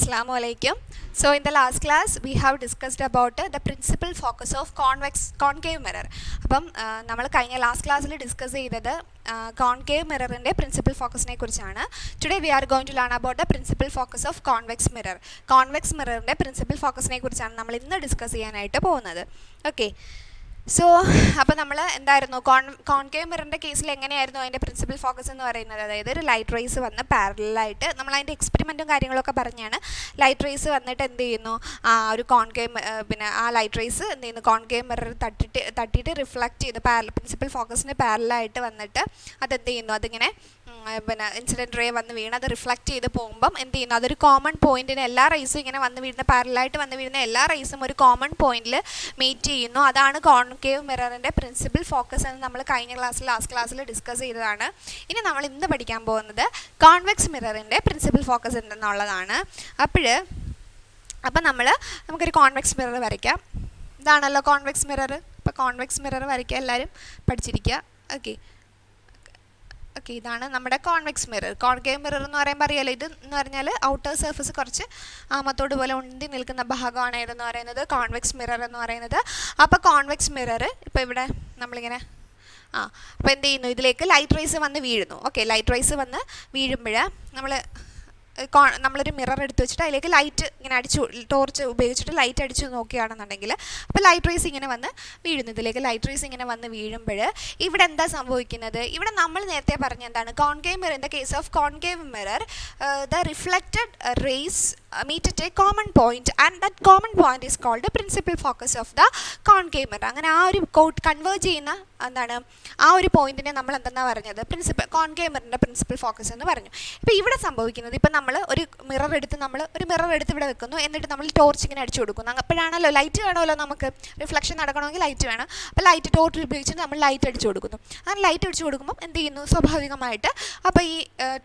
Assalamu alaikum. So in the last class we have discussed about the principal focus of concave mirror. അപ്പം നമ്മൾ കഴിഞ്ഞ last ക്ലാസ്സിൽ discuss ചെയ്തത് concave mirrorന്റെ principal focusനെ കുറിച്ചാണ്. Today we are going to learn about the principal focus of convex mirror. Convex mirrorന്റെ principal focusനെ കുറിച്ചാണ് നമ്മൾ ഇന്ന് discuss ചെയ്യാനായിട്ട് പോകുന്നത്. Okay. സോ അപ്പോൾ നമ്മൾ എന്തായിരുന്നു കോൺകേവ് മിററിൻ്റെ കേസിൽ എങ്ങനെയായിരുന്നു അതിൻ്റെ പ്രിൻസിപ്പൽ ഫോക്കസ് എന്ന് പറയുന്നത്, അതായത് ഒരു ലൈറ്റ് റേസ് വന്ന് പാരലായിട്ട് നമ്മൾ അതിൻ്റെ എക്സ്പെരിമെൻറ്റും കാര്യങ്ങളൊക്കെ പറഞ്ഞാണ്. ലൈറ്റ് റേസ് വന്നിട്ട് എന്ത് ചെയ്യുന്നു, ആ ഒരു കോൺകേവ് പിന്നെ ആ ലൈറ്റ് റേസ് എന്ത് ചെയ്യുന്നു കോൺകേവ് മിറർ തട്ടിയിട്ട് റിഫ്ലക്റ്റ് ചെയ്ത് പ്രിൻസിപ്പൽ ഫോക്കസിന് പാരലായിട്ട് വന്നിട്ട് അതെന്ത് ചെയ്യുന്നു, അതിങ്ങനെ പിന്നെ ഇൻസിഡൻറ്റ് റേ വന്ന് വീണ് അത് റിഫ്ലക്റ്റ് ചെയ്ത് പോകുമ്പം എന്ത് ചെയ്യുന്നു, അതൊരു കോമൺ പോയിൻറ്റിന് എല്ലാ റേസും ഇങ്ങനെ വന്ന് വീഴുന്ന പാരലായിട്ട് വന്ന് വീഴുന്ന എല്ലാ റേസും ഒരു കോമൺ പോയിന്റിൽ മീറ്റ് ചെയ്യുന്നു. അതാണ് കോൺകേവ് മിററിൻ്റെ പ്രിൻസിപ്പൽ ഫോക്കസ് എന്ന് നമ്മൾ കഴിഞ്ഞ ലാസ്റ്റ് ക്ലാസ്സിൽ ഡിസ്കസ് ചെയ്തതാണ്. ഇനി നമ്മൾ ഇന്ന് പഠിക്കാൻ പോകുന്നത് കോൺവെക്സ് മിററിൻ്റെ പ്രിൻസിപ്പൽ ഫോക്കസ് എന്തെന്നുള്ളതാണ്. അപ്പം നമുക്കൊരു കോൺവെക്സ് മിറർ വരയ്ക്കാം. ഇതാണല്ലോ കോൺവെക്സ് മിറർ. അപ്പോൾ കോൺവെക്സ് മിറർ വരയ്ക്കുക, എല്ലാവരും പഠിച്ചിരിക്കുക. ഓക്കെ, ഇതാണ് നമ്മുടെ കോൺവെക്സ് മിറർ. കോൺകേവ് മിറർ എന്ന് പറയുമ്പോൾ അറിയാലോ, ഇത് എന്ന് പറഞ്ഞാൽ ഔട്ടർ സർഫസ് കുറച്ച് ആമത്തോട് പോലെ ഉണ്ടി നിൽക്കുന്ന ഭാഗമാണ് ഏതെന്ന് പറയുന്നത് കോൺവെക്സ് മിറർ എന്ന് പറയുന്നത്. അപ്പോൾ കോൺവെക്സ് മിറർ ഇപ്പോൾ ഇവിടെ നമ്മളിങ്ങനെ അപ്പോൾ എന്ത് ചെയ്യുന്നു, ഇതിലേക്ക് ലൈറ്റ് റേസ് വന്ന് വീഴുന്നു. ഓക്കെ, ലൈറ്റ് റേസ് വന്ന് വീഴുമ്പോൾ നമ്മളൊരു മിറർ എടുത്ത് വെച്ചിട്ട് അതിലേക്ക് ലൈറ്റ് ഇങ്ങനെ ടോർച്ച് ഉപയോഗിച്ചിട്ട് ലൈറ്റ് അടിച്ചു നോക്കുകയാണെന്നുണ്ടെങ്കിൽ അപ്പോൾ ലൈറ്റ് റേസ് ഇങ്ങനെ വന്ന് വീഴുന്നു. ഇതിലേക്ക് ലൈറ്റ് റേസ് ഇങ്ങനെ വന്ന് വീഴുമ്പോൾ ഇവിടെ എന്താ സംഭവിക്കുന്നത്, ഇവിടെ നമ്മൾ നേരത്തെ പറഞ്ഞ എന്താണ്, concave mirror, in the case of concave mirror the reflected rays meet at a common point and that common point is called the principal focus of the concave mirror. അങ്ങനെ ആ ഒരു കൺവേർജ് ചെയ്യുന്ന എന്താണ് ആ ഒരു പോയിന്റിനെ നമ്മൾ എന്തെന്നാ പറഞ്ഞത്, കോൺകേവ് മിററിൻ്റെ പ്രിൻസിപ്പൽ ഫോക്കസ് എന്ന് പറഞ്ഞു. ഇപ്പോൾ ഇവിടെ സംഭവിക്കുന്നത്, ഇപ്പം നമ്മൾ ഒരു മിറർ എടുത്ത് ഇവിടെ വെക്കുന്നു, എന്നിട്ട് നമ്മൾ ടോർച്ച് ഇങ്ങനെ അടിച്ചു കൊടുക്കുന്നു. അപ്പോഴാണല്ലോ ലൈറ്റ് വേണമല്ലോ, നമുക്ക് റിഫ്ലക്ഷൻ നടക്കണമെങ്കിൽ ലൈറ്റ് വേണം. അപ്പോൾ ലൈറ്റ് ടോർച്ച് ഉപയോഗിച്ചിട്ട് നമ്മൾ ലൈറ്റ് അടിച്ചു കൊടുക്കുന്നു. അങ്ങനെ ലൈറ്റ് അടിച്ചു കൊടുക്കുമ്പോൾ എന്ത് ചെയ്യുന്നു, സ്വാഭാവികമായിട്ട് അപ്പോൾ ഈ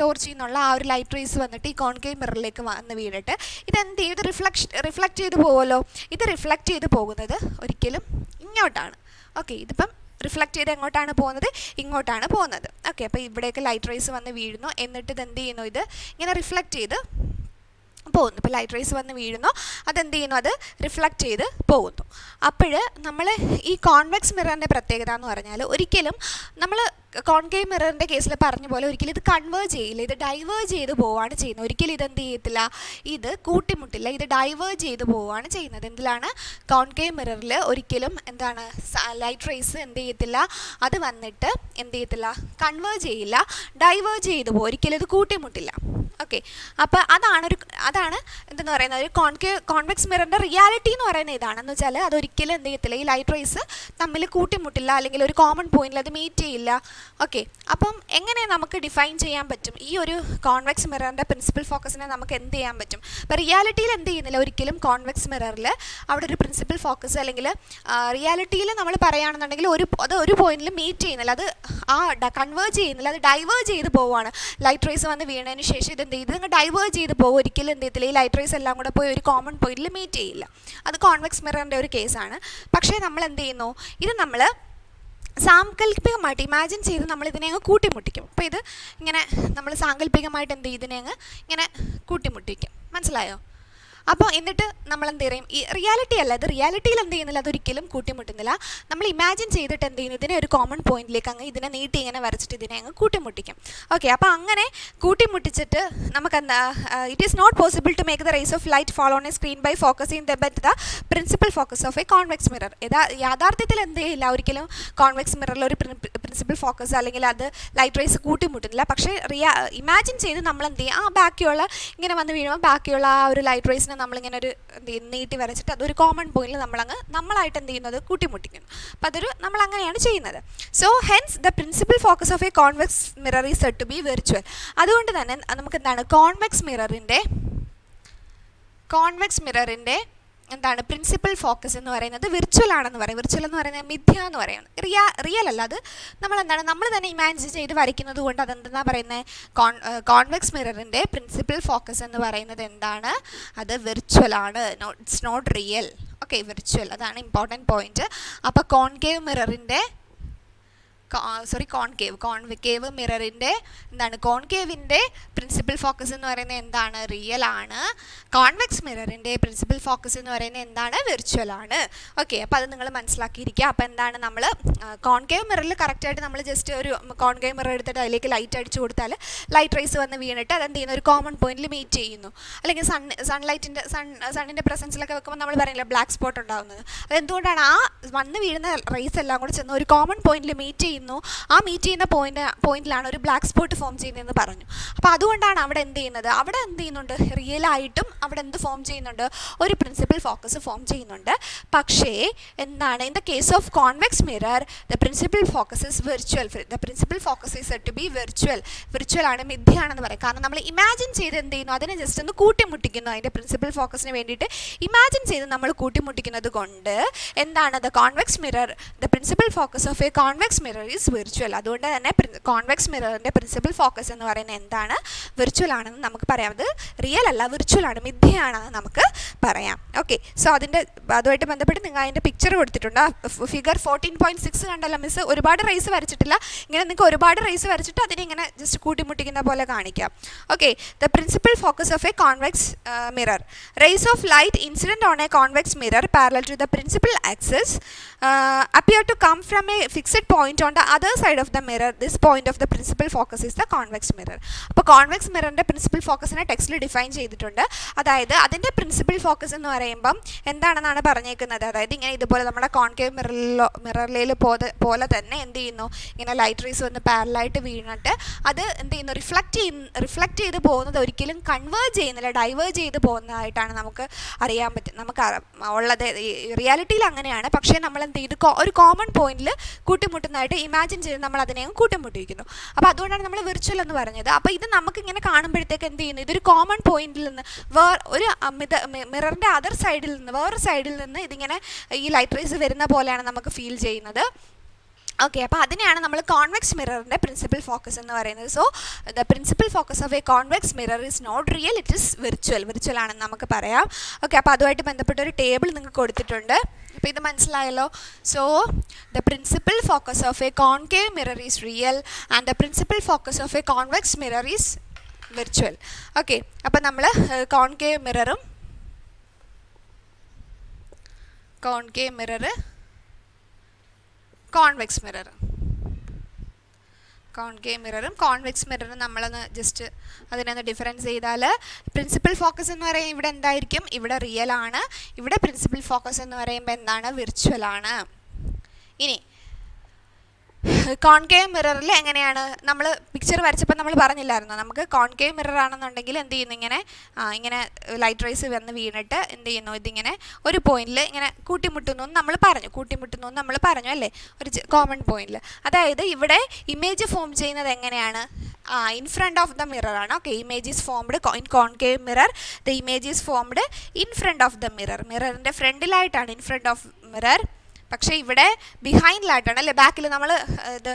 ടോർച്ചിൽ നിന്നുള്ള ആ ഒരു ലൈറ്റ് റേസ് വന്നിട്ട് ഈ കോൺകേവ് മിററിലേക്ക് വന്ന് വീണിട്ട് ഇതെന്ത് ചെയ്യും, ഇത് റിഫ്ലക്റ്റ് ചെയ്ത് പോകുമല്ലോ. ഇത് റിഫ്ലക്റ്റ് ചെയ്ത് പോകുന്നത് ഒരിക്കലും ഇങ്ങോട്ടാണ്. ഓക്കെ, ഇതിപ്പം റിഫ്ലക്റ്റ് ചെയ്ത് എങ്ങോട്ടാണ് പോകുന്നത്, ഇങ്ങോട്ടാണ് പോകുന്നത്. ഓക്കെ, അപ്പോൾ ഇവിടേക്ക് ലൈറ്റ് റേസ് വന്ന് വീഴുന്നു, എന്നിട്ട് ഇത് എന്ത് ചെയ്യുന്നു, ഇത് ഇങ്ങനെ റിഫ്ലക്റ്റ് ചെയ്ത് പോകുന്നു. ഇപ്പോൾ ലൈറ്റ് റേസ് വന്ന് വീഴുന്നു, അതെന്ത് ചെയ്യുന്നു, അത് റിഫ്ലക്റ്റ് ചെയ്ത് പോകുന്നു. അപ്പോൾ നമ്മൾ ഈ കോൺവെക്സ് മിററിൻ്റെ പ്രത്യേകത എന്ന് പറഞ്ഞാൽ ഒരിക്കലും നമ്മൾ കോൺകേവ് മിററിൻ്റെ കേസിൽ പറഞ്ഞ പോലെ ഒരിക്കലും ഇത് കൺവേർജ് ചെയ്യില്ല, ഇത് ഡൈവേർജ് ചെയ്ത് പോവുകയാണ് ചെയ്യുന്നത്. ഒരിക്കലും ഇതെന്ത് ചെയ്യത്തില്ല, ഇത് കൂട്ടിമുട്ടില്ല, ഇത് ഡൈവേർജ് ചെയ്ത് പോവുകയാണ് ചെയ്യുന്നത്. എന്തിലാണ്, കോൺകേവ് മിററിൽ ഒരിക്കലും എന്താണ് ലൈറ്റ് റേസ് എന്ത് ചെയ്യത്തില്ല, അത് വന്നിട്ട് എന്ത് ചെയ്യത്തില്ല, കൺവേർജ് ചെയ്യില്ല, ഡൈവേർജ് ചെയ്ത് പോകും, ഒരിക്കലും ഇത് കൂട്ടിമുട്ടില്ല. ഓക്കെ, അപ്പോൾ അതാണ് എന്തെന്ന് പറയുന്നത്, ഒരു കോൺവെക്സ് മിററിൻ്റെ റിയാലിറ്റി എന്ന് പറയുന്നത് ഇതാണെന്ന് വെച്ചാൽ അതൊരിക്കലും എന്ത് ചെയ്യത്തില്ല, ഈ ലൈറ്റ് റേസ് തമ്മിൽ കൂട്ടിമുട്ടില്ല, അല്ലെങ്കിൽ ഒരു കോമൺ പോയിന്റിൽ അത് മീറ്റ് ചെയ്യില്ല. ഓക്കെ, അപ്പം എങ്ങനെ നമുക്ക് ഡിഫൈൻ ചെയ്യാൻ പറ്റും ഈ ഒരു കോൺവെക്സ് മിററിൻ്റെ പ്രിൻസിപ്പൽ ഫോക്കസിനെ നമുക്ക് എന്ത് ചെയ്യാൻ പറ്റും? അപ്പോൾ റിയാലിറ്റിയിൽ എന്ത് ചെയ്യുന്നില്ല, ഒരിക്കലും കോൺവെക്സ് മിററിൽ അവിടെ ഒരു പ്രിൻസിപ്പൽ ഫോക്കസ് അല്ലെങ്കിൽ റിയാലിറ്റിയിൽ നമ്മൾ പറയുകയാണെന്നുണ്ടെങ്കിൽ അത് ഒരു പോയിന്റിൽ മീറ്റ് ചെയ്യുന്നില്ല, അത് കൺവേർജ് ചെയ്യുന്നില്ല, അത് ഡൈവേർജ് ചെയ്ത് പോവുകയാണ്. ലൈറ്റ് റേസ് വന്ന് വീണതിന് ശേഷം ഇതെന്ത് ചെയ്ത് ഇങ്ങ് ഡൈവേർജ് ചെയ്ത് പോകും, ഒരിക്കലും എന്ത് ചെയ്യത്തില്ല, ഈ ലൈറ്റ് റേസ് എല്ലാം കൂടെ പോയി ഒരു കോമൺ പോയിന്റിൽ മീറ്റ് ചെയ്യില്ല. അത് കോൺവെക്സ് മിററിൻ്റെ ഒരു കേസാണ്. പക്ഷേ നമ്മൾ എന്ത് ചെയ്യുന്നു, ഇത് നമ്മൾ സാങ്കല്പികമായിട്ട് ഇമാജിൻ ചെയ്ത് നമ്മൾ ഇതിനെ അങ്ങ് കൂട്ടിമുട്ടിക്കും. അപ്പോൾ ഇത് ഇങ്ങനെ നമ്മൾ സാങ്കല്പികമായിട്ട് എന്ത് ചെയ്യും, ഇതിനെ അങ്ങ് ഇങ്ങനെ കൂട്ടിമുട്ടിക്കും. മനസ്സിലായോ? അപ്പോൾ എന്നിട്ട് നമ്മൾ എന്ത് ചെയ്യും, ഈ റിയാലിറ്റി അല്ല, ഇത് റിയാലിറ്റിയിൽ എന്ത് ചെയ്യുന്നില്ല, അതൊരിക്കലും കൂട്ടിമുട്ടുന്നില്ല. നമ്മൾ ഇമാജിൻ ചെയ്തിട്ട് എന്ത് ചെയ്യുന്നു, ഇതിനെ ഒരു കോമൺ പോയിന്റിലേക്ക് അങ്ങ് ഇതിനെ നീട്ടി ഇങ്ങനെ വരച്ചിട്ട് ഇതിനെ അങ്ങ് കൂട്ടിമുട്ടിക്കും. ഓക്കെ, അപ്പോൾ അങ്ങനെ കൂട്ടിമുട്ടിച്ചിട്ട് നമുക്ക് എന്താ, it is not possible to make the rays of light follow on a screen by focusing the bet the principal focus of a convex mirror. യാഥാർത്ഥ്യത്തിൽ എന്ത് ചെയ്യില്ല, ഒരിക്കലും കോൺവെക്സ് മിററിൽ ഒരു പ്രിൻസിപ്പൽ ഫോക്കസ് അല്ലെങ്കിൽ അത് ലൈറ്റ് റേസ് കൂട്ടിമുട്ടുന്നില്ല. പക്ഷേ ഇമാജിൻ ചെയ്ത് നമ്മൾ എന്ത് ചെയ്യും, ബാക്കിയുള്ള ഇങ്ങനെ വന്ന് വീഴുമ്പോൾ ബാക്കിയുള്ള ആ ഒരു ലൈറ്റ് റേസിനെ നമ്മളിങ്ങനെ ഒരു നീട്ടി വരച്ചിട്ട് അതൊരു കോമൺ പോയിന്റിൽ നമ്മളായിട്ട് എന്ത് ചെയ്യുന്നത്, കൂട്ടിമുട്ടിക്കുന്നു. അപ്പോൾ നമ്മൾ അങ്ങനെയാണ് ചെയ്യുന്നത്. So hence the principal focus of a convex mirror is said to be virtual. അതുകൊണ്ട് തന്നെ നമുക്ക് എന്താണ്, കോൺവെക്സ് മിററിൻ്റെ എന്താണ് പ്രിൻസിപ്പൽ ഫോക്കസ് എന്ന് പറയുന്നത് വിർച്വൽ ആണെന്ന് പറയും. വിർച്വൽ എന്ന് പറയുന്നത് മിഥ്യ എന്ന് പറയുന്നത്, റിയൽ അല്ല. അത് നമ്മൾ തന്നെ ഇമാജിൻ ചെയ്ത് വരയ്ക്കുന്നത് കൊണ്ട് അതെന്താ പറയുന്നത്, കോൺവെക്സ് മിററിൻ്റെ പ്രിൻസിപ്പൽ ഫോക്കസ് എന്ന് പറയുന്നത് എന്താണ്, അത് വിർച്വൽ ആണ്, it's not real. Okay, virtual, അതാണ് ഇമ്പോർട്ടൻറ്റ് പോയിന്റ്. അപ്പോൾ കോൺകേവ് കോൺകേവ് മിററിൻ്റെ എന്താണ്, കോൺകേവിൻ്റെ പ്രിൻസിപ്പൽ ഫോക്കസ് എന്ന് പറയുന്നത് എന്താണ്, റിയൽ ആണ്. കോൺവെക്സ് മിററിൻ്റെ പ്രിൻസിപ്പൽ ഫോക്കസ് എന്ന് പറയുന്നത് എന്താണ്, വിർച്വൽ ആണ്. ഓക്കെ, അപ്പോൾ അത് നിങ്ങൾ മനസ്സിലാക്കിയിരിക്കുക. അപ്പോൾ എന്താണ്, നമ്മൾ കോൺകേവ് മിററിൽ കറക്റ്റായിട്ട് നമ്മൾ ജസ്റ്റ് ഒരു കോൺകേവ് മിറർ എടുത്തിട്ട് അതിലേക്ക് ലൈറ്റ് അടിച്ചു കൊടുത്താൽ ലൈറ്റ് റേസ് വന്ന് വീണിട്ട് അതെന്ത് ചെയ്യുന്നു, ഒരു കോമൺ പോയിന്റിൽ മീറ്റ് ചെയ്യുന്നു. അല്ലെങ്കിൽ സണ്ണിൻ്റെ പ്രസൻസിലൊക്കെ വെക്കുമ്പോൾ നമ്മൾ പറയില്ല ബ്ലാക്ക് സ്പോട്ട് ഉണ്ടാകുന്നത്. അതെന്തുകൊണ്ടാണ്, ആ വന്ന് വീഴുന്ന റേസ് എല്ലാം കൂടെ ചെന്ന് ഒരു കോമൺ പോയിന്റിൽ മീറ്റ് ചെയ്യുന്നു. ആ മീറ്റ് ചെയ്യുന്ന പോയിന്റിലാണ് ഒരു ബ്ലാക്ക് സ്പോട്ട് ഫോം ചെയ്യുന്നതെന്ന് പറഞ്ഞു. അപ്പോൾ അതുകൊണ്ടാണ് അവിടെ എന്ത് ചെയ്യുന്നത്, അവിടെ എന്ത് ചെയ്യുന്നുണ്ട്, റിയലായിട്ടും അവിടെ എന്ത് ഫോം ചെയ്യുന്നുണ്ട്, ഒരു പ്രിൻസിപ്പൽ ഫോക്കസ് ഫോം ചെയ്യുന്നുണ്ട്. പക്ഷേ എന്താണ്, in the case of convex mirror the principal focus is virtual. The principal focus is said to be virtual ആണ്, മിഥ്യയാണെന്ന് പറയും. കാരണം നമ്മൾ ഇമാജിൻ ചെയ്ത് എന്ത് ചെയ്യുന്നു, അതിനെ ജസ്റ്റ് ഒന്ന് കൂട്ടിമുട്ടിക്കുന്നു. അതിൻ്റെ പ്രിൻസിപ്പൽ ഫോക്കസിന് വേണ്ടിയിട്ട് ഇമാജിൻ ചെയ്ത് നമ്മൾ കൂട്ടിമുട്ടിക്കുന്നത് കൊണ്ട് എന്താണ്, the convex mirror the principal focus of a convex mirror is virtual. അതുകൊണ്ട് തന്നെ കോൺവെക്സ് മിററിൻ്റെ പ്രിൻസിപ്പൽ ഫോക്കസ് എന്ന് പറയുന്നത് എന്താണ്, വിർച്വൽ ആണെന്ന് നമുക്ക് പറയാം. അത് റിയൽ അല്ല, വിർച്വൽ ആണ്, മിഥ്യയാണെന്ന് നമുക്ക് പറയാം. ഓക്കെ, സോ അതുമായിട്ട് ബന്ധപ്പെട്ട് നിങ്ങൾ അതിൻ്റെ പിക്ചർ കൊടുത്തിട്ടുണ്ട്. ഫിഗർ 14.6 കണ്ടല്ലോ മിസ്. ഒരുപാട് റേസ് വരച്ചിട്ടില്ല, ഇങ്ങനെ നിങ്ങൾക്ക് ഒരുപാട് റേസ് വരച്ചിട്ട് അതിനെ ഇങ്ങനെ ജസ്റ്റ് കൂട്ടിമുട്ടിക്കുന്ന പോലെ കാണിക്കാം. Okay, the principal focus of a convex mirror. Rays of light incident on a convex mirror parallel to the principal axis appear to come from a fixed point on the other side of the mirror. This point of the principal focus is the convex mirror. അപ്പോൾ convex മിററിൻ്റെ principal ഫോക്കസിനെ ടെക്സ്റ്റിൽ define ചെയ്തിട്ടുണ്ട്. അതായത് അതിൻ്റെ principal focus എന്ന് പറയുമ്പം എന്താണെന്നാണ് പറഞ്ഞേക്കുന്നത്, അതായത് ഇങ്ങനെ ഇതുപോലെ നമ്മുടെ കോൺകേവ് മിററിൽ പോലെ തന്നെ എന്ത് ചെയ്യുന്നു, ഇങ്ങനെ ലൈറ്റ് റേസ് വന്ന് പാരലായിട്ട് വീണിട്ട് അത് എന്ത് ചെയ്യുന്നു, റിഫ്ലക്റ്റ് ചെയ്ത് പോകുന്നത് ഒരിക്കലും കൺവേർജ് ചെയ്യുന്നില്ല, ഡൈവേർജ് ചെയ്ത് പോകുന്നതായിട്ടാണ് നമുക്ക് അറിയാൻ പറ്റും, നമുക്ക് ഉള്ളത്. റിയാലിറ്റിയിൽ അങ്ങനെയാണ്. പക്ഷേ നമ്മൾ എന്ത് ചെയ്തു, ഒരു കോമൺ പോയിന്റിൽ കൂട്ടിമുട്ടുന്നതായിട്ട് ഇമാജിൻ ചെയ്ത് നമ്മൾ അതിനെയും കൂട്ടിമുട്ടിയിരിക്കുന്നു. അപ്പോൾ അതുകൊണ്ടാണ് നമ്മൾ വിർച്വൽ എന്ന് പറഞ്ഞത്. അപ്പോൾ ഇത് നമുക്കിങ്ങനെ കാണുമ്പോഴത്തേക്ക് എന്ത് ചെയ്യുന്നു, ഇതൊരു കോമൺ പോയിന്റിൽ നിന്ന് ഒരു മിററിൻ്റെ അതർ സൈഡിൽ നിന്ന് വേറൊരു സൈഡിൽ നിന്ന് ഇതിങ്ങനെ ഈ ലൈറ്റ് റേസ് വരുന്ന പോലെയാണ് നമുക്ക് ഫീൽ ചെയ്യുന്നത്. ഓക്കെ, അപ്പോൾ അതിനെയാണ് നമ്മൾ കോൺവെക്സ് മിററിൻ്റെ പ്രിൻസിപ്പൽ ഫോക്കസ് എന്ന് പറയുന്നത്. So the principal focus of a convex mirror is not real, it is virtual ആണെന്ന് നമുക്ക് പറയാം. ഓക്കെ, അപ്പോൾ അതുമായിട്ട് ബന്ധപ്പെട്ട ഒരു ടേബിൾ നിങ്ങൾക്ക് കൊടുത്തിട്ടുണ്ട്. അപ്പോൾ ഇത് മനസ്സിലായല്ലോ. So the principal focus of A concave mirror is real and the principal focus of a convex mirror is virtual. Okay, അപ്പോൾ നമ്മൾ കോൺകേവ് മിററും കോൺവെക്സ് മിററും നമ്മളൊന്ന് ജസ്റ്റ് അതിനൊന്ന് ഡിഫറൻസ് ചെയ്താൽ, പ്രിൻസിപ്പൽ ഫോക്കസ് എന്ന് പറയുമ്പോൾ ഇവിടെ എന്തായിരിക്കും, ഇവിടെ റിയൽ ആണ്. ഇവിടെ പ്രിൻസിപ്പൽ ഫോക്കസ് എന്ന് പറയുമ്പോൾ എന്താണ്, വിർച്വൽ ആണ്. ഇനി കോൺകേവ് മിററിൽ എങ്ങനെയാണ്, നമ്മൾ പിക്ചർ വരച്ചപ്പോൾ നമ്മൾ പറഞ്ഞില്ലായിരുന്നു, നമുക്ക് കോൺകേവ് മിറർ ആണെന്നുണ്ടെങ്കിൽ എന്ത് ചെയ്യുന്നു, ഇങ്ങനെ ലൈറ്റ് റേസ് വന്ന് വീണിട്ട് എന്ത് ചെയ്യുന്നു, ഇതിങ്ങനെ ഒരു പോയിന്റിൽ ഇങ്ങനെ കൂട്ടിമുട്ടുന്നു എന്ന് നമ്മൾ പറഞ്ഞു അല്ലേ, ഒരു കോമൺ പോയിന്റിൽ. അതായത് ഇവിടെ ഇമേജ് ഫോം ചെയ്യുന്നത് എങ്ങനെയാണ്, in front of the mirror ആണ്. Okay, image is formed in concave mirror, the image is formed in front of the മിററിൻ്റെ ഫ്രണ്ടിലായിട്ടാണ്, ഇൻ ഫ്രണ്ട് ഓഫ് മിറർ. പക്ഷേ ഇവിടെ ബിഹൈൻഡിലായിട്ടാണ് അല്ലേ, ബാക്കിൽ നമ്മൾ ഇത്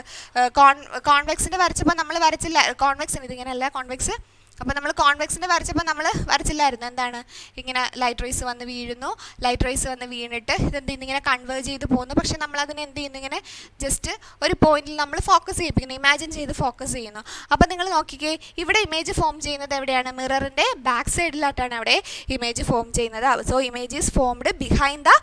കോൺവെക്സിൻ്റെ വരച്ചപ്പോൾ നമ്മൾ വരച്ചില്ല, കോൺവെക്സിന് ഇതിങ്ങനെയല്ല കോൺവെക്സ്. അപ്പോൾ നമ്മൾ കോൺവെക്സിൻ്റെ വരച്ചപ്പോൾ നമ്മൾ വരച്ചില്ലായിരുന്നു, എന്താണ്, ഇങ്ങനെ ലൈറ്റ് റേസ് വന്ന് വീണിട്ട് ഇതെന്ത് ഇങ്ങനെ കൺവേർജ് ചെയ്ത് പോകുന്നു. പക്ഷേ നമ്മളതിനെ എന്ത് ചെയ്യുന്നു, ഇങ്ങനെ ജസ്റ്റ് ഒരു പോയിന്റിൽ നമ്മൾ ഫോക്കസ് ചെയ്യിപ്പിക്കുന്നു, ഇമാജിൻ ചെയ്ത് ഫോക്കസ് ചെയ്യുന്നു. അപ്പോൾ നിങ്ങൾ നോക്കിക്കേ, ഇവിടെ ഇമേജ് ഫോം ചെയ്യുന്നത് എവിടെയാണ്, മിററിൻ്റെ ബാക്ക് സൈഡിലായിട്ടാണ് അവിടെ ഇമേജ് ഫോം ചെയ്യുന്നത്. So image is formed behind the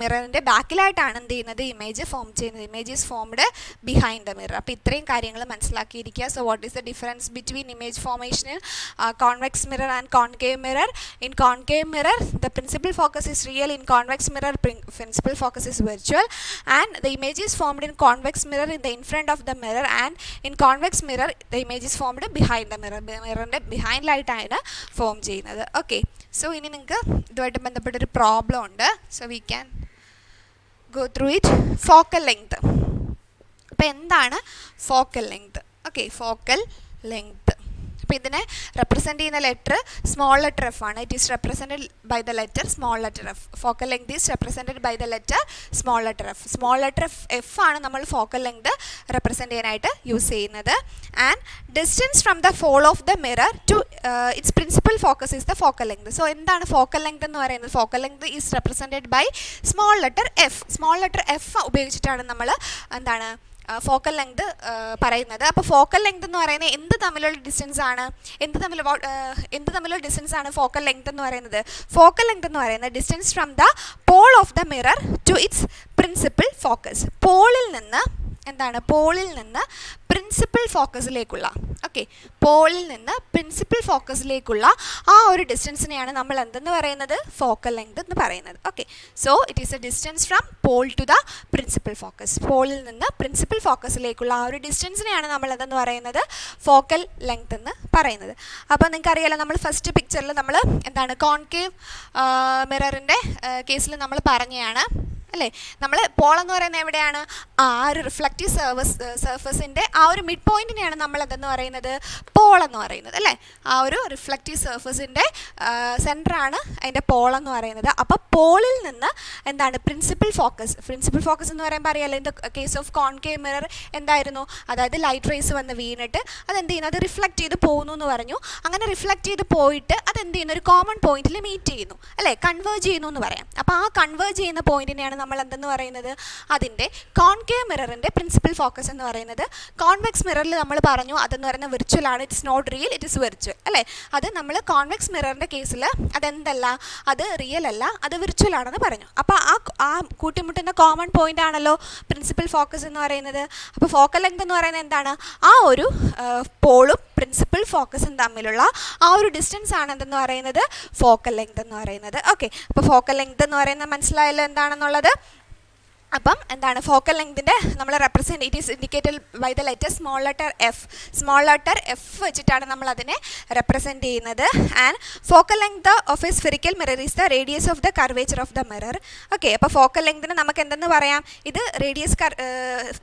മിററിൻ്റെ ബാക്കിലായിട്ടാണ് എന്ത് ചെയ്യുന്നത്, ഇമേജ് ഫോം ചെയ്യുന്നത്. Image is formed behind the mirror. അപ്പോൾ ഇത്രയും കാര്യങ്ങൾ മനസ്സിലാക്കിയിരിക്കുക. So what is the difference between image formation convex mirror and concave mirror? In concave mirror the principal focus is real, in convex mirror principal focus is virtual, and the image is formed in convex mirror in the in front of the mirror, and in convex mirror the image is formed behind the mirror. മിററിൻ്റെ ബിഹൈൻഡിലായിട്ടാണ് form ചെയ്യുന്നത്. Okay, so ഇനി നിങ്ങൾക്ക് ഇതുമായിട്ട് ബന്ധപ്പെട്ടൊരു problem ഉണ്ട്. So we can go through it. Focal length. അപ്പോൾ എന്താണ് focal length? Okay, focal length. അപ്പോൾ ഇതിനെ റെപ്രസെൻ്റ് ചെയ്യുന്ന ലെറ്റർ സ്മോൾ ലെറ്റർ എഫ് ആണ്. It is represented by the letter small letter F. Focal length is represented by the letter small letter F. Small letter F ആണ് നമ്മൾ focal length represent ചെയ്യാനായിട്ട് use ചെയ്യുന്നത്. And distance from the pole of the mirror to its principal focus is the focal length. So എന്താണ് focal length എന്ന് പറയുന്നത്? Focal length is represented by small letter F. Small letter f ഉപയോഗിച്ചിട്ടാണ് നമ്മൾ എന്താണ് focal length പറയുന്നത്. അപ്പോൾ focal length എന്ന് പറയുന്നത് എന്ത് തമ്മിലുള്ള ഡിസ്റ്റൻസ് ആണ്, എന്ത് തമ്മിലുള്ള ഡിസ്റ്റൻസ് ആണ് ഫോക്കൽ ലെങ്ത് എന്ന് പറയുന്നത്? ഫോക്കൽ ലെങ്ത് എന്ന് പറയുന്നത് distance from the pole of the mirror to its principal focus. പോളിൽ നിന്ന് പ്രിൻസിപ്പൽ ഫോക്കസിലേക്കുള്ള, ഓക്കെ, പോളിൽ നിന്ന് പ്രിൻസിപ്പൽ ഫോക്കസിലേക്കുള്ള ആ ഒരു ഡിസ്റ്റൻസിനെയാണ് നമ്മൾ എന്തെന്ന് പറയുന്നത്? ഫോക്കൽ ലെങ്ത് എന്ന് പറയുന്നത്. Okay, so it is a distance from pole to the principal focus. പോളിൽ നിന്ന് പ്രിൻസിപ്പൽ ഫോക്കസിലേക്കുള്ള ആ ഒരു ഡിസ്റ്റൻസിനെയാണ് നമ്മൾ എന്തെന്ന് പറയുന്നത്? ഫോക്കൽ ലെങ്ത് എന്ന് പറയുന്നത്. അപ്പോൾ നിങ്ങൾക്കറിയാലോ, നമ്മൾ ഫസ്റ്റ് പിക്ചറിൽ നമ്മൾ എന്താണ് കോൺകേവ് മിററിൻ്റെ കേസിൽ നമ്മൾ പറഞ്ഞതാണ് അല്ലേ, നമ്മൾ പോൾ എന്ന് പറയുന്നത് എവിടെയാണ്? ആ ഒരു റിഫ്ലക്റ്റീവ് സർഫസിൻ്റെ ആ ഒരു മിഡ് പോയിന്റിനെയാണ് നമ്മൾ എന്തെന്ന് പറയുന്നത്? പോൾ എന്ന് പറയുന്നത് അല്ലേ. ആ ഒരു റിഫ്ലക്റ്റീവ് സർഫസിൻ്റെ സെൻറ്ററാണ് അതിൻ്റെ പോൾ എന്ന് പറയുന്നത്. അപ്പോൾ പോളിൽ നിന്ന് എന്താണ് പ്രിൻസിപ്പൽ ഫോക്കസ് എന്ന് പറയുമ്പോൾ അറിയാലോ, in the case of concave mirror എന്തായിരുന്നു? അതായത് ലൈറ്റ് റേസ് വന്ന് വീണിട്ട് അതെന്ത് ചെയ്യുന്നു? അത് റിഫ്ലക്റ്റ് ചെയ്ത് പോകുന്നു എന്ന് പറഞ്ഞു. അങ്ങനെ റിഫ്ലക്റ്റ് ചെയ്ത് പോയിട്ട് അതെന്ത് ചെയ്യുന്നു? ഒരു കോമൺ പോയിന്റിൽ മീറ്റ് ചെയ്യുന്നു അല്ലേ, കൺവേർജ് ചെയ്യുന്നു എന്ന് പറയാം. അപ്പോൾ ആ കൺവേർജ് ചെയ്യുന്ന പോയിന്റിനെയാണ് നമ്മൾ എന്തെന്ന് പറയുന്നത്? അതിൻ്റെ കോൺകേവ് മിററിൻ്റെ പ്രിൻസിപ്പൽ ഫോക്കസ് എന്ന് പറയുന്നത്. കോൺവെക്സ് മിററിൽ നമ്മൾ പറഞ്ഞു അതെന്ന് പറയുന്നത് വിർച്വൽ ആണ്, it's not real, it is virtual അല്ലേ. അത് നമ്മൾ കോൺവെക്സ് മിററിൻ്റെ കേസിൽ അതെന്തല്ല, അത് റിയൽ അല്ല, അത് വിർച്വൽ ആണെന്ന് പറഞ്ഞു. അപ്പോൾ ആ കൂട്ടിമുട്ടുന്ന കോമൺ പോയിന്റ് ആണല്ലോ പ്രിൻസിപ്പൽ ഫോക്കസ് എന്ന് പറയുന്നത്. അപ്പോൾ ഫോക്കൽ ലെങ്ത് എന്ന് പറയുന്നത് എന്താണ്? ആ ഒരു പോളും പ്രിൻസിപ്പൽ ഫോക്കസും തമ്മിലുള്ള ആ ഒരു ഡിസ്റ്റൻസ് ആണ് എന്തെന്ന് പറയുന്നത്? ഫോക്കൽ ലെങ്ത് എന്ന് പറയുന്നത്. ഓക്കെ, അപ്പോൾ ഫോക്കൽ ലെങ്ത് എന്ന് പറയുന്നത് മനസ്സിലായല്ലോ എന്താണെന്നുള്ളത്. അപ്പം എന്താണ് ഫോക്കൽ ലെങ്തിൻ്റെ നമ്മൾ represent, it is indicated by the letter small letter f വെച്ചിട്ടാണ് നമ്മൾ അതിനെ റെപ്രസെൻറ്റ് ചെയ്യുന്നത്. And focal length of a spherical mirror is the radius of the curvature of the mirror. Okay, അപ്പോൾ ഫോക്കൽ ലെങ്തിന് നമുക്ക് എന്തെന്ന് പറയാം? ഇത്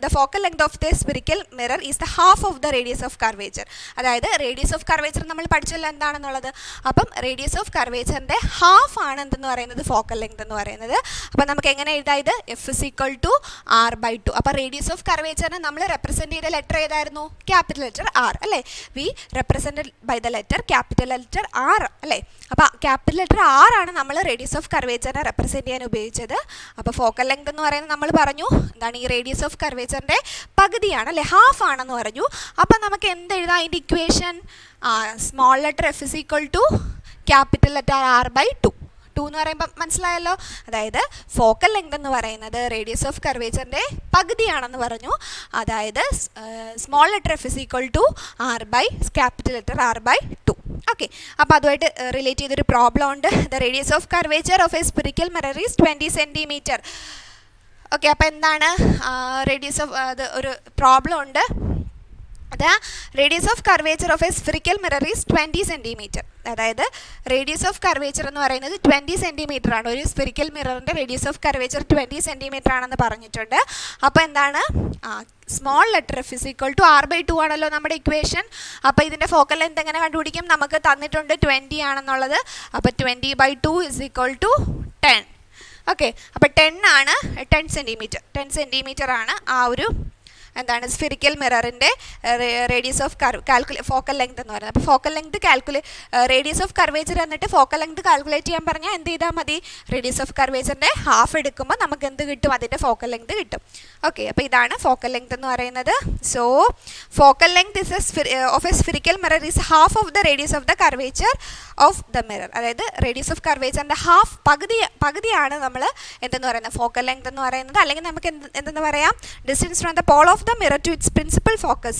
the focal length of the spherical mirror is the half of the radius of curvature. അതായത് radius of curvature നമ്മൾ പഠിച്ചല്ലോ എന്താണെന്നുള്ളത്. അപ്പം റേഡിയസ് ഓഫ് കർവേച്ചറിൻ്റെ ഹാഫ് ആണ് എന്തെന്ന് പറയുന്നത്? ഫോക്കൽ ലെങ്ത് എന്ന് പറയുന്നത്. അപ്പം നമുക്ക് എങ്ങനെ എഴുതാം? ഇത് എഫ് = r/2. അപ്പോൾ റേഡിയസ് ഓഫ് കർവേച്ചറിനെ നമ്മൾ റെപ്രസെൻറ്റ് ചെയ്ത ലെറ്റർ ഏതായിരുന്നു? ക്യാപിറ്റൽ ലെറ്റർ ആർ അല്ലേ. We represented by the letter capital letter R അല്ലേ. അപ്പോൾ ക്യാപിറ്റൽ ലെറ്റർ ആർ ആണ് നമ്മൾ റേഡിയസ് ഓഫ് കർവേച്ചറിനെ റെപ്രസെൻറ്റ് ചെയ്യാൻ ഉപയോഗിച്ചത്. അപ്പോൾ ഫോക്കൽ ലെങ്ത് എന്ന് പറയുന്നത് നമ്മൾ പറഞ്ഞു എന്താണ്? ഈ റേഡിയസ് ഓഫ് കർവേച്ചറിൻ്റെ പകുതിയാണ് അല്ലേ, ഹാഫ് ആണെന്ന് പറഞ്ഞു. അപ്പം നമുക്ക് എന്ത് എഴുതാം? അതിൻ്റെ equation small letter F = capital letter r/2 എന്ന് പറയുമ്പോൾ മനസ്സിലായല്ലോ. അതായത് ഫോക്കൽ ലെങ്ത് എന്ന് പറയുന്നത് റേഡിയസ് ഓഫ് കർവേച്ചറിൻ്റെ പകുതിയാണെന്ന് പറഞ്ഞു. അതായത് small letter F = capital letter r/2. Okay, അപ്പോൾ അതുമായിട്ട് റിലേറ്റ് ചെയ്തൊരു പ്രോബ്ലം ഉണ്ട്. The radius of curvature of a spherical mirror is 20 cm. Okay, അപ്പോൾ എന്താണ് റേഡിയസ് ഓഫ് അത് ഒരു പ്രോബ്ലം ഉണ്ട്. The radius of curvature of a spherical mirror is 20 cm. അതായത് റേഡിയസ് ഓഫ് കർവേച്ചർ എന്ന് പറയുന്നത് 20 cm ആണ്. ഒരു സ്ഫെറിക്കൽ മിററിൻ്റെ റേഡിയസ് ഓഫ് കർവേച്ചർ 20 cm ആണെന്ന് പറഞ്ഞിട്ടുണ്ട്. അപ്പോൾ എന്താണ്? സ്മോൾ ലെറ്റർ എഫ് = r/2 ആണല്ലോ നമ്മുടെ ഇക്വേഷൻ. അപ്പോൾ ഇതിൻ്റെ ഫോക്കൽ ലെങ്ത് എങ്ങനെ കണ്ടുപിടിക്കും? നമുക്ക് തന്നിട്ടുണ്ട് 20 ആണെന്നുള്ളത്. അപ്പോൾ 20/2 = 10. ഓക്കെ, അപ്പോൾ 10 സെൻറ്റിമീറ്റർ ആണ് ആ ഒരു എന്താണ് സ്ഫെറിക്കൽ മിററിൻ്റെ റേഡിയസ് ഓഫ് ഫോക്കൽ ലെങ്ത് എന്ന് പറയുന്നത്. അപ്പോൾ focal length radius of curvature എന്നിട്ട് ഫോക്കൽ ലെങ്ത് കാൽക്കുലേറ്റ് ചെയ്യാൻ പറഞ്ഞാൽ എന്ത് ചെയ്താൽ മതി? റേഡിയസ് ഓഫ് കർവേച്ചറിൻ്റെ ഹാഫ് എടുക്കുമ്പോൾ നമുക്ക് എന്ത് കിട്ടും? അതിൻ്റെ ഫോക്കൽ ലെങ്ത് കിട്ടും. ഓക്കെ, അപ്പോൾ ഇതാണ് ഫോക്കൽ ലെങ്ത് എന്ന് പറയുന്നത്. So focal length of a spherical mirror is half of the radius of the curvature of the mirror. അതായത് റേഡിയസ് ഓഫ് കർവേച്ചറിൻ്റെ ഹാഫ് പകുതിയാണ് നമ്മൾ എന്തെന്ന് പറയുന്നത്? ഫോക്കൽ ലെങ്ത് എന്ന് പറയുന്നത്. അല്ലെങ്കിൽ നമുക്ക് എന്തെന്ന് പറയാം? Distance from the pole of the mirror to its principal focus.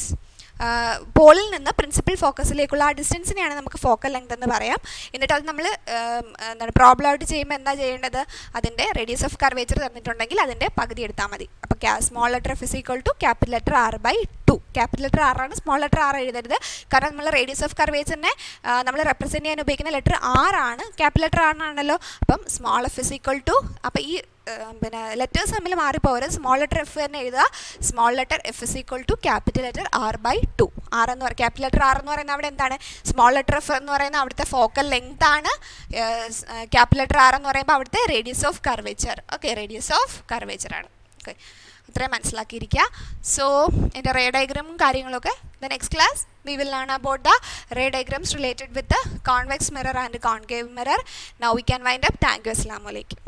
പോളിൽ നിന്ന് പ്രിൻസിപ്പൽ ഫോക്കസിലേക്കുള്ള ആ ഡിസ്റ്റൻസിനെയാണ് നമുക്ക് ഫോക്കൽ ലെങ്ത് എന്ന് പറയാം. എന്നിട്ട് അത് നമ്മൾ എന്താണ് പ്രോബ്ലം ആയിട്ട് ചെയ്യുമ്പോൾ എന്താ ചെയ്യേണ്ടത്? അതിൻ്റെ റേഡിയസ് ഓഫ് കർവേച്ചർ തന്നിട്ടുണ്ടെങ്കിൽ അതിൻ്റെ പകുതി എടുത്താൽ മതി. അപ്പോൾ small letter F = capital letter r/2. Capital letter r ആണ്, സ്മോൾ ലെറ്റർ r എഴുതരുത്. കാരണം നമ്മൾ റേഡിയസ് ഓഫ് കർവേച്ചറിനെ നമ്മൾ റെപ്രസെൻറ്റ് ചെയ്യാൻ ഉപയോഗിക്കുന്ന ലെറ്റർ r ആണ്, ക്യാപിറ്റൽ ലെറ്റർ r ആണല്ലോ. അപ്പം സ്മോൾ എഫ് = അപ്പോൾ ഈ പിന്നെ ലെറ്റേഴ്സ് തമ്മിൽ മാറിപ്പോകരുത്. സ്മോൾ ലെറ്റർ എഫ് തന്നെ എഴുതുക. Small letter F = capital letter r/2. r എന്ന് പറയുന്നത് ക്യാപിറ്റൽ ലെറ്റർ r എന്ന് പറയുന്നത് അവിടെ എന്താണ്? സ്മോൾ ലെറ്റർ എഫ് എന്ന് പറയുന്നത് അവിടുത്തെ ഫോക്കൽ ലെങ്ത് ആണ്. ക്യാപിറ്റൽ ലെറ്റർ r എന്ന് പറയുമ്പോൾ അവിടുത്തെ radius of curvature. Okay, radius of curvature ആണ്. ഓക്കെ, ഇത്രയും മനസ്സിലാക്കിയിരിക്കുക. സോ എൻ്റെ റേ ഡയഗ്രാമും കാര്യങ്ങളൊക്കെ the next class we will learn about the ray diagrams related with the convex mirror and concave mirror. Now we can wind up. Thank you. Assalamu alaikum.